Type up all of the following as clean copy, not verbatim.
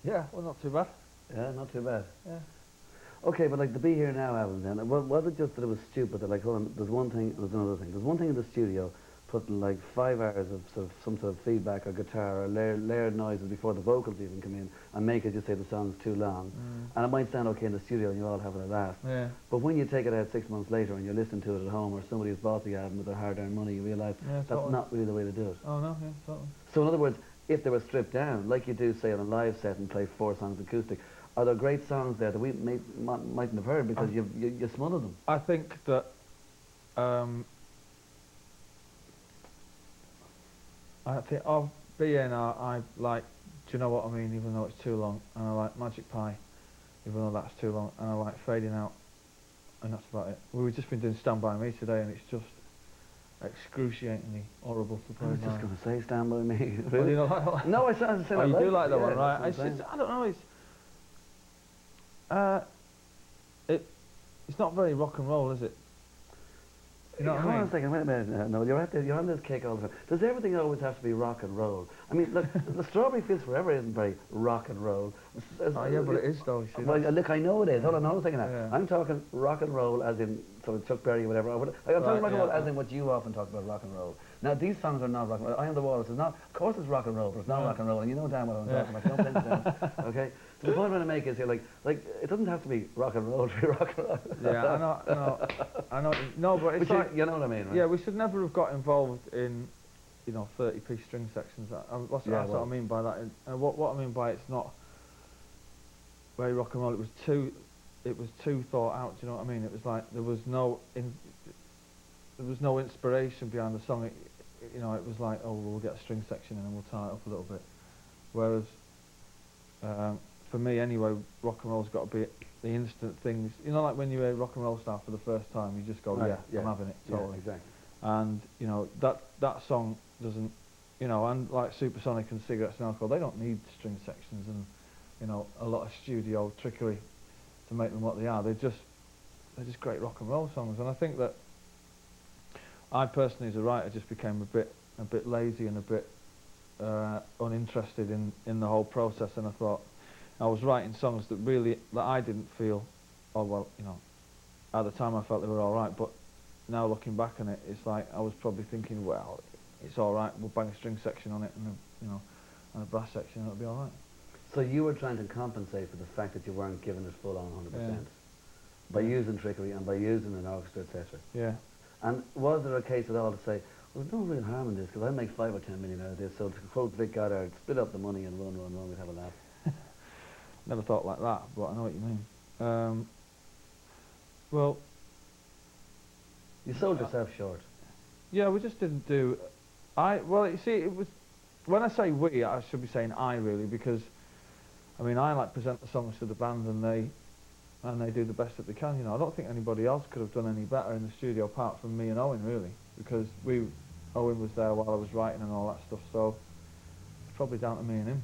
Yeah, well, not too bad. Yeah, not too bad. Yeah. Okay, but like the Be Here Now album then, was it just that it was stupid that like, hold on, there's one thing and there's another thing. There's one thing in the studio, putting like 5 hours of some sort of feedback or guitar or layered noises before the vocals even come in and make it just say the song's too long. And it might sound okay in the studio and you're all having a laugh. Yeah. But when you take it out 6 months later and you're listening to it at home or somebody has bought the album with their hard-earned money, you realise that's Totally. not really the way to do it. Oh, no, yeah, totally. So in other words, if they were stripped down, like you do say on a live set and play 4 songs acoustic, are there great songs there that we mightn't have heard because you smothered them? I think that I think of being I like Do You Know What I Mean, even though it's too long, and I like Magic Pie, even though that's too long, and I like Fading Out, and that's about it. We've just been doing Stand By Me today, and it's just excruciatingly horrible to play. I was just going to say Stand By Me. Oh, Really? you don't like that one? No, I said Oh, you do like that yeah, one, right? that's what I'm It's saying. I don't know. It's not very rock and roll, is it? You know what Hold I on mean? a second, wait a minute. No, you're on this kick all the time. Does everything always have to be rock and roll? I mean, look, the Strawberry Fields Forever isn't very rock and roll. Oh yeah, but it is though. You see, Well, look, I know it is. Hold on a second now. Yeah. I'm talking rock and roll as in sort of Chuck Berry or whatever. I'm talking Right, rock and roll yeah. as in what you often talk about, rock and roll. Now, these songs are not rock and roll. I Am the Walrus is not, of course it's rock and roll, but it's not rock and roll, and you know damn what I'm talking about. Don't play it down, okay? So the point I'm trying to make is here, like, it doesn't have to be rock and roll to be rock and roll. Yeah, I know. No, but it's But like, you know what I mean, right? yeah, we should never have got involved in, 30-piece string sections. That's what I mean by that. And what I mean by it's not very rock and roll. It was too thought out. Do you know what I mean? It was like there was no inspiration behind the song. It was like, oh, we'll get a string section and then we'll tie it up a little bit. Whereas for me anyway, rock and roll's got to be the instant things. You know, like when you hear rock and roll stuff for the first time, you just go, yeah, I'm having it, totally. Yeah, exactly. And that song doesn't, and like Supersonic and Cigarettes and Alcohol, they don't need string sections and a lot of studio trickery to make them what they are. They're just great rock and roll songs. And I think that I personally, as a writer, just became a bit lazy and a bit uninterested in the whole process. And I thought I was writing songs that I didn't feel, oh well, at the time I felt they were all right, but now looking back on it, it's like I was probably thinking, well, it's all right. We'll bang a string section on it and a brass section, and it'll be all right. So you were trying to compensate for the fact that you weren't giving it full on 100% by using trickery and by using an orchestra, etc. Yeah. And was there a case at all to say, well, there's no real harm in this because I make 5 or 10 million out of this, so to quote Vic Goddard, split up the money and run, we'd have a laugh. Never thought like that, but I know what you mean. Well, you sold yourself short. Yeah, we just didn't do. Well, you see, it was when I say we, I should be saying I really, because I mean I like present the songs to the band and they do the best that they can. I don't think anybody else could have done any better in the studio apart from me and Owen really, because Owen was there while I was writing and all that stuff, so it's probably down to me and him.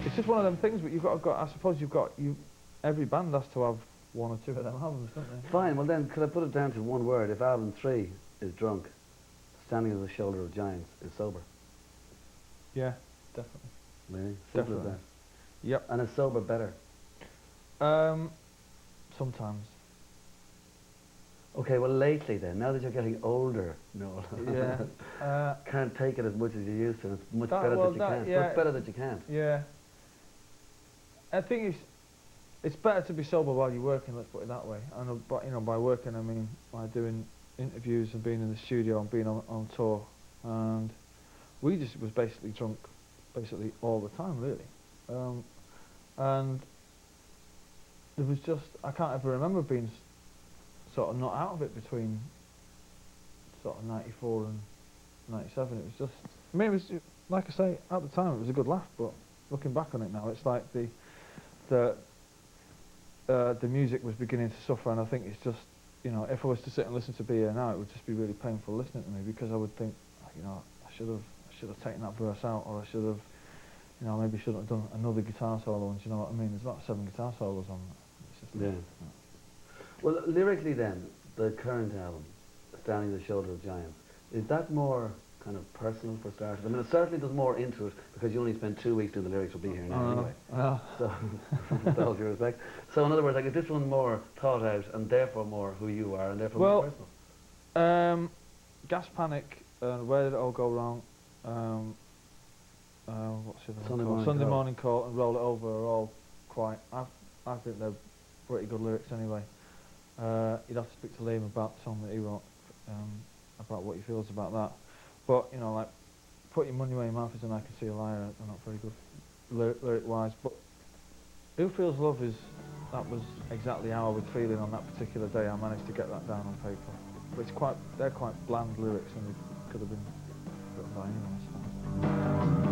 It's just one of them things, but I suppose every band has to have one or two of them albums, don't they? Fine, well then, could I put it down to one word? If album 3 is drunk, Standing on the Shoulder of Giants is sober. Yeah, definitely. Really? Simple as Definitely. that. Yep. And is sober better? Sometimes. Okay, well lately then, now that you're getting older, Noel, Yeah. can't take it as much as you used to. It's much That, better well, that you that, can't. yeah, Much better that you can't. yeah. I think it's better to be sober while you're working. Let's put it that way. And but by working I mean by doing interviews and being in the studio and being on tour. And we just was basically drunk, basically all the time, really. And there was just I can't ever remember being sort of not out of it between sort of 94 and 97. It was just, I mean, it was like I say at the time it was a good laugh, but looking back on it now, it's like the music was beginning to suffer, and I think it's just, if I was to sit and listen to Be Here now, it would just be really painful listening to me, because I would think, I should have taken that verse out, or I should have, maybe shouldn't have done another guitar solo. And you know what I mean? There's about 7 guitar solos on that. It's just Yeah. Well, lyrically then, the current album, Standing on the Shoulder of Giants, is that more kind of personal for starters? I mean, it certainly does more into it, because you only spent 2 weeks doing the lyrics for Be Here Now anyway. So, with all due respect. So in other words, like, is this one more thought out and therefore more who you are and therefore more personal? Gas Panic, Where Did It All Go Wrong, what's the other one called? Sunday Morning Call and Roll It Over are all quite, I think they're pretty good lyrics anyway. You'd have to speak to Liam about the song that he wrote, about what he feels about that. But, like, Put Your Money Where Your Mouth Is and I Can See a Liar are not very good lyric-wise. But Who Feels Love that was exactly how I was feeling on that particular day. I managed to get that down on paper. But they're quite bland lyrics, and they could have been written by anyone, I suppose.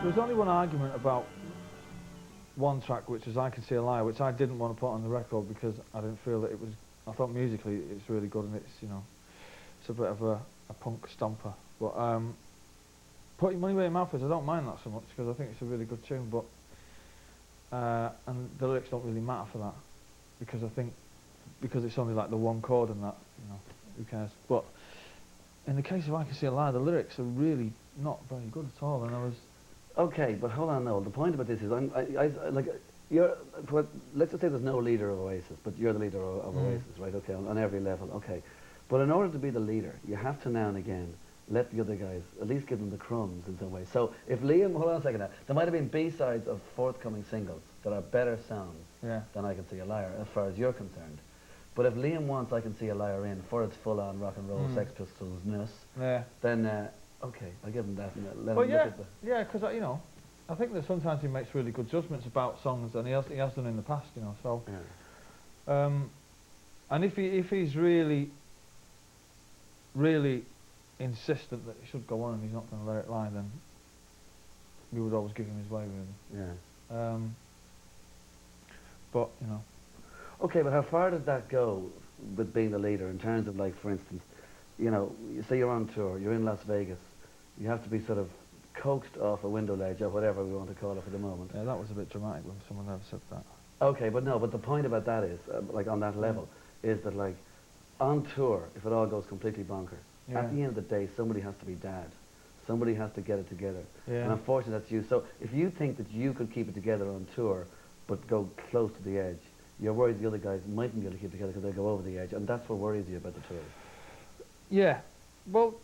There was only one argument about one track, which was I Can See a Liar, which I didn't want to put on the record because I didn't feel that it was, I thought musically it's really good, and it's a bit of a punk stomper. But Put Your Money Where Your Mouth Is, I don't mind that so much because I think it's a really good tune, but and the lyrics don't really matter for that, because I think, because it's only like the one chord and that, who cares. But in the case of I Can See a Liar, the lyrics are really not very good at all, and I was... Okay, but hold on, Noel. The point about this is, let's just say there's no leader of Oasis, but you're the leader of Oasis, right? Okay, on every level, okay. But in order to be the leader, you have to now and again let the other guys, at least give them the crumbs in some way. So if Liam, hold on a second now, there might have been B-sides of forthcoming singles that are better songs than I Can See a Liar, as far as you're concerned. But if Liam wants I Can See a Liar in for its full-on rock and roll Sex Pistols-ness, then okay, I'll give him that. And let him look at because I think that sometimes he makes really good judgments about songs, and he has done in the past, So, and if he's really insistent that it should go on and he's not going to let it lie, then we would always give him his way, really. Yeah. But Okay, but how far does that go with being the leader in terms of, like, for instance, you say you're on tour, you're in Las Vegas, you have to be sort of coaxed off a window ledge or whatever we want to call it for the moment. Yeah, that was a bit dramatic when someone ever said that. Okay, but the point about that is, like, on that level, is that, like, on tour, if it all goes completely bonkers, at the end of the day, somebody has to be dad. Somebody has to get it together. Yeah. And unfortunately, that's you. So if you think that you could keep it together on tour, but go close to the edge, you're worried the other guys mightn't be able to keep together because they go over the edge, and that's what worries you about the tours. Yeah, well,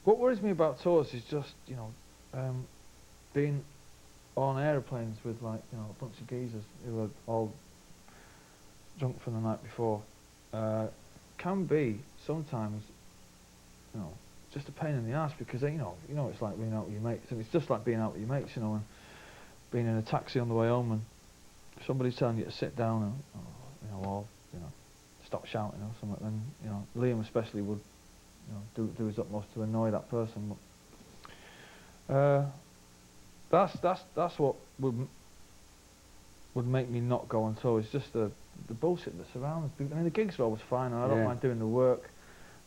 what worries me about tours is just, being on aeroplanes with, like, a bunch of geezers who are all drunk from the night before. Can be sometimes, just a pain in the ass, because it's like being out with your mates, and it's just like being out with your mates, and being in a taxi on the way home and somebody's telling you to sit down and, or stop shouting or something. Then Liam especially would do his utmost to annoy that person. But that's what would make me not go on tour. It's just the bullshit that surrounds. I mean, the gigs are always fine, and I don't mind doing the work.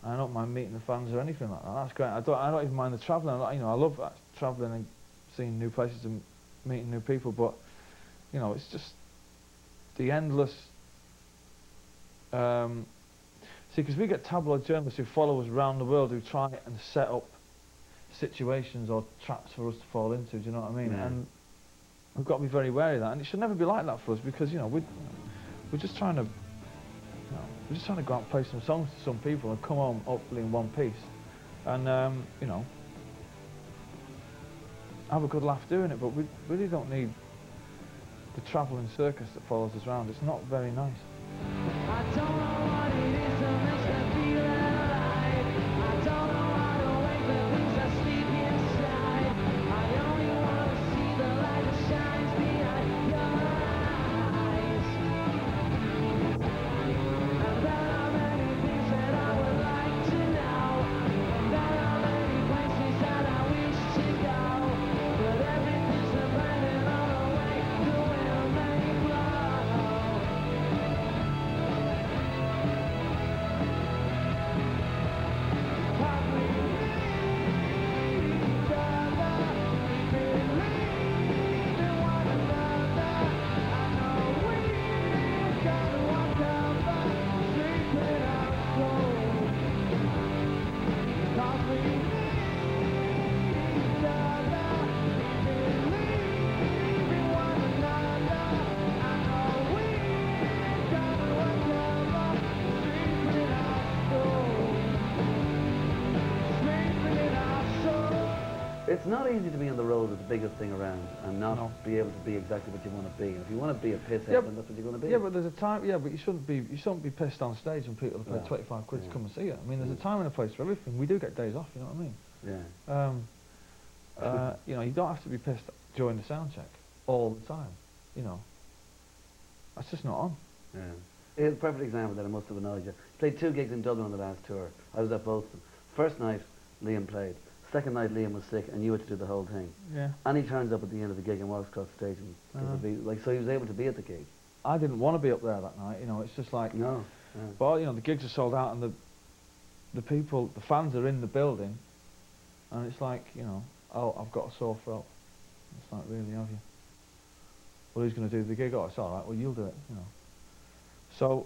I don't mind meeting the fans or anything like that. That's great. I don't even mind the travelling. I love travelling and seeing new places and meeting new people. But it's just the endless. See, because we get tabloid journalists who follow us around the world who try and set up situations or traps for us to fall into. Do you know what I mean? Yeah. And we've got to be very wary of that. And it should never be like that for us, because we're just trying to. We're just trying to go out and play some songs to some people and come home hopefully in one piece, and have a good laugh doing it. But we really don't need the travelling circus that follows us around. It's not very nice. I don't know what it is that makes me feel alive. I don't know how to wake the things that sleep inside. I only want to see the light that shines behind your eyes. And there are many things that I would like to know. And there are many places that I wish to go. But everything's dependent on the way the wind may blow. It's not easy to be on the road with the biggest thing around and not No. be able to be exactly what you want to be. And if you want to be a pisshead, Yeah, then that's what you're going to be. Yeah, but there's a time. Yeah, but you shouldn't be pissed on stage when people have paid No. 25 quid to Yeah. come and see you. I mean, there's a time and a place for everything. We do get days off. You know what I mean? Yeah. You don't have to be pissed during the sound check all the time. That's just not on. Yeah. Here's a perfect example that I must have annoyed you. Played 2 gigs in Dublin on the last tour. I was at both of them. First night, Liam played. Second night, Liam was sick and you had to do the whole thing. Yeah. And he turns up at the end of the gig and walks across the stage and gives a beat. So he was able to be at the gig. I didn't want to be up there that night. It's just like. No. Yeah. But the gigs are sold out, and the fans are in the building, and it's like, oh, I've got a sore throat. It's like, really, have you? Well, who's going to do the gig? Oh, it's all right. Well, you'll do it. So,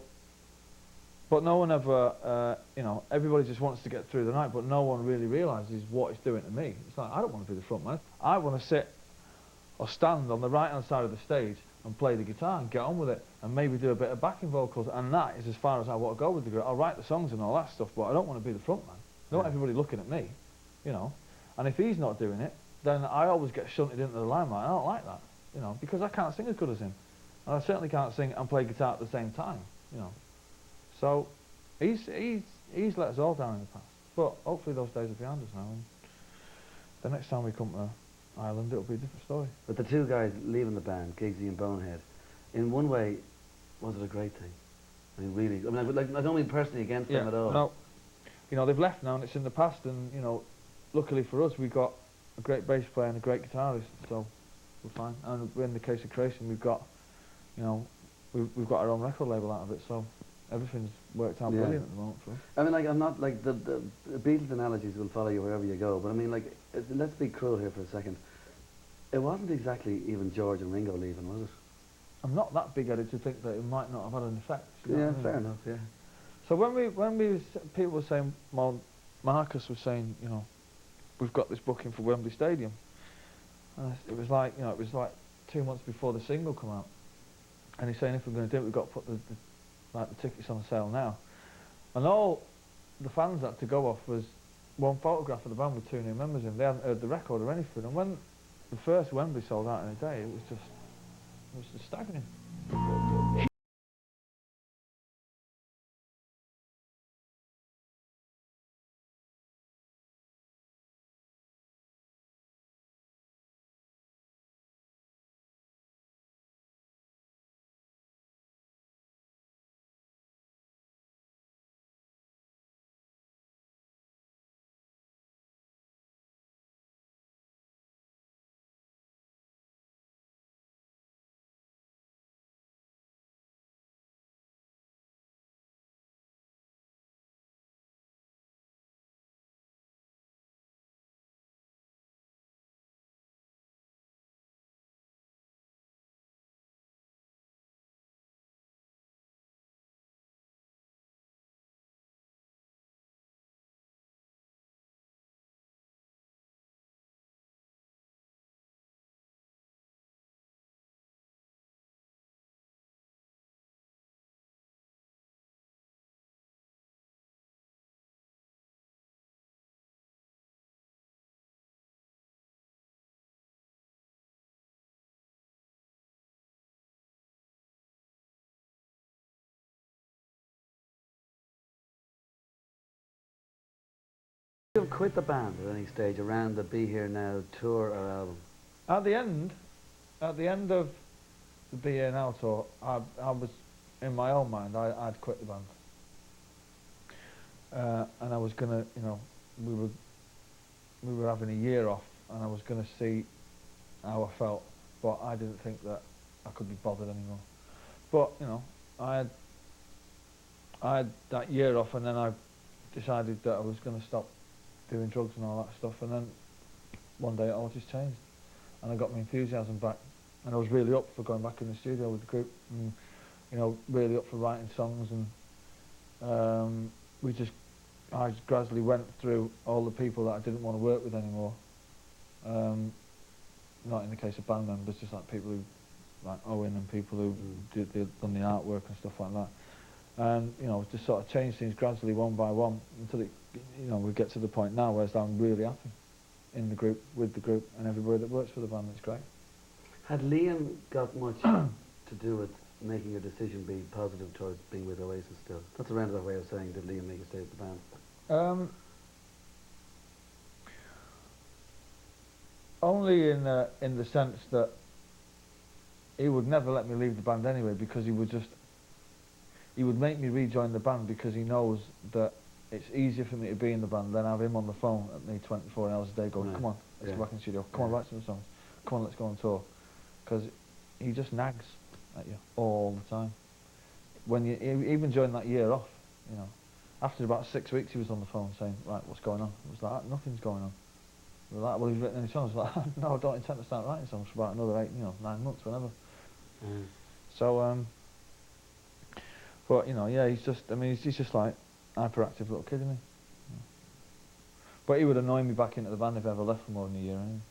but no one ever, everybody just wants to get through the night, but no one really realises what it's doing to me. It's like, I don't want to be the front man. I want to sit or stand on the right-hand side of the stage and play the guitar and get on with it, and maybe do a bit of backing vocals, and that is as far as I want to go with the group. I'll write the songs and all that stuff, but I don't want to be the front man. I don't want everybody looking at me, And if he's not doing it, then I always get shunted into the limelight. I don't like that, because I can't sing as good as him. And I certainly can't sing and play guitar at the same time, So he's let us all down in the past. But hopefully those days are behind us now, and the next time we come to Ireland, it'll be a different story. But the 2 guys leaving the band, Giggsy and Bonehead, in one way, was it a great thing? I mean, really. I mean, I don't mean personally against them at all. No. They've left now and it's in the past, and, luckily for us, we've got a great bass player and a great guitarist, so we're fine. And in the case of Creation, we've got, we've got our own record label out of it, so everything's worked out brilliant at the moment for us. I mean, I'm not, the Beatles analogies will follow you wherever you go, but I mean, let's be cruel here for a second. It wasn't exactly even George and Ringo leaving, was it? I'm not that big-headed to think that it might not have had an effect. You know what I mean? Fair enough, yeah. So people were saying, well, Marcus was saying, we've got this booking for Wembley Stadium. And it was like 2 months before the single come out. And he's saying if we're going to do it, we've got to put the tickets on sale now. And all the fans had to go off was one photograph of the band with 2 new members in. They hadn't heard the record or anything. And when the first Wembley sold out in a day, it was just staggering. You have quit the band at any stage around the Be Here Now tour or album? At the end of the Be Here Now tour, I was, in my own mind, I'd quit the band. And I was gonna, you know, we were having a year off, and I was gonna see how I felt, but I didn't think that I could be bothered anymore. But you know, I had that year off, and then I decided that I was gonna stop doing drugs and all that stuff, and then one day it all just changed, and I got my enthusiasm back, and I was really up for going back in the studio with the group, and you know, really up for writing songs, and I just gradually went through all the people that I didn't want to work with anymore. Not in the case of band members, just like people who, like Owen and people who done the artwork and stuff like that. And you know, just sort of changed things gradually one by one until it, you know, we get to the point now where I'm really happy in the group, with the group, and everybody that works for the band. It's great. Had Liam got much to do with making your decision be positive towards being with Oasis still? That's a roundabout way of saying, did Liam make you stay with the band? Only in the sense that he would never let me leave the band anyway, because he would make me rejoin the band, because he knows that it's easier for me to be in the band than have him on the phone at me 24 hours a day going, come on, let's go back in the studio, come on, write some songs, come on, let's go on tour. Because he just nags at you all the time. Even during that year off, you know, after about 6 weeks he was on the phone saying, right, what's going on? I was like, nothing's going on. We were like, well, have you written any songs? I was like, no, I don't intend to start writing songs for about another 9 months, whenever. So, but you know, yeah, he's just like hyperactive little kid, isn't he? Yeah. But he would annoy me back into the band if I ever left for more than a year, anyway.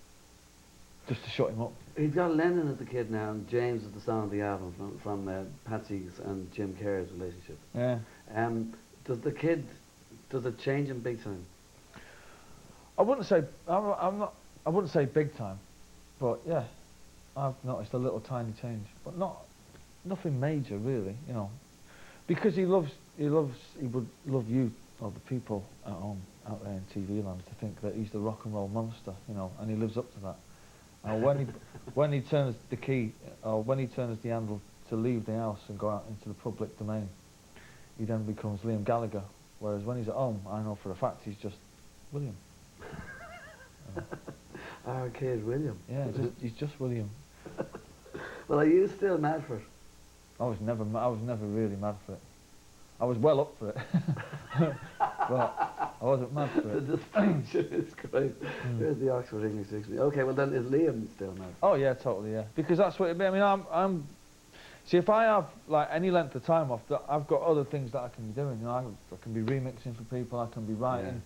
Just to shut him up. He's got Lennon as the kid now, and James is the song of the album from Patsy's and Jim Kerr's relationship. Yeah. Does it change him big time? I wouldn't say big time, but yeah, I've noticed a little tiny change, but nothing major really, you know, because he would love you, or the people at home, out there in TV land, to think that he's the rock and roll monster, you know, and he lives up to that. And when he turns the key, or when he turns the handle to leave the house and go out into the public domain, he then becomes Liam Gallagher. Whereas when he's at home, I know for a fact he's just William. Our kid William. Yeah, he's just William. Well, are you still mad for it? I was never really mad for it. I was well up for it, but I wasn't mad for it. The distinction is great. Here's the Oxford English Dictionary. Okay, well then, is Liam still mad? Oh yeah, totally, yeah. Because that's what it means. I mean, see, if I have like any length of time off, I've got other things that I can be doing. You know, I can be remixing for people. I can be writing. Yeah.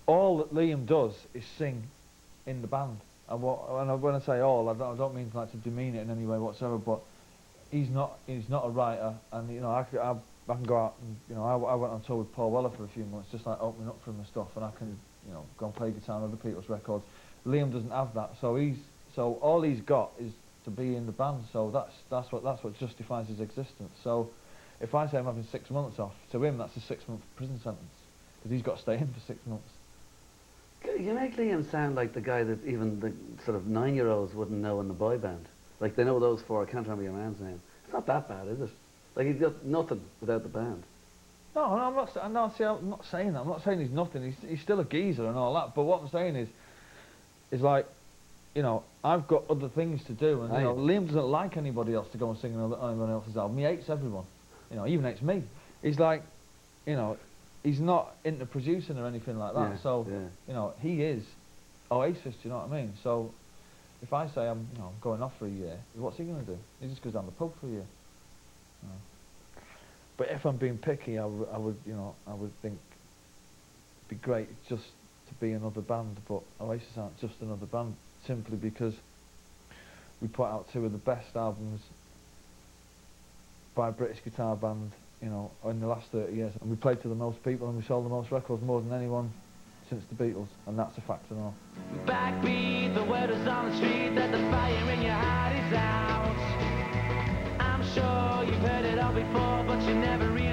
All that Liam does is sing in the band. And when I say all, I don't mean like to demean it in any way whatsoever. But he's not a writer, and you know I can go out and you know I went on tour with Paul Weller for a few months, just like opening up for him and stuff, and I can you know go and play guitar on other people's records. Liam doesn't have that, so all he's got is to be in the band. So that's what justifies his existence. So if I say I'm having 6 months off, to him that's a 6-month prison sentence because he's got to stay in for 6 months. You make Liam sound like the guy that even the sort of 9-year-olds wouldn't know in the boy band. Like they know those four. I can't remember your man's name. It's not that bad, is it? Like he's got nothing without the band. No, I'm not. I'm not saying that. I'm not saying he's nothing. He's still a geezer and all that. But what I'm saying is like, you know, I've got other things to do, and you know, Liam doesn't like anybody else to go and sing on anyone else's album. He hates everyone. You know, he even hates me. He's like, you know, he's not into producing or anything like that. Yeah, so, yeah. you know, he is Oasis. Do you know what I mean? So, if I say I'm going off for a year, what's he going to do? He just goes down the pub for a year. You know. But if I'm being picky, I would think it'd be great just to be another band, but Oasis aren't just another band, simply because we put out 2 of the best albums by a British guitar band, you know, in the last 30 years, and we played to the most people and we sold the most records, more than anyone since the Beatles, and that's a fact and all. Backbeat, the word is on the street that the fire in your heart is out. I'm sure you've heard it all before, but you never really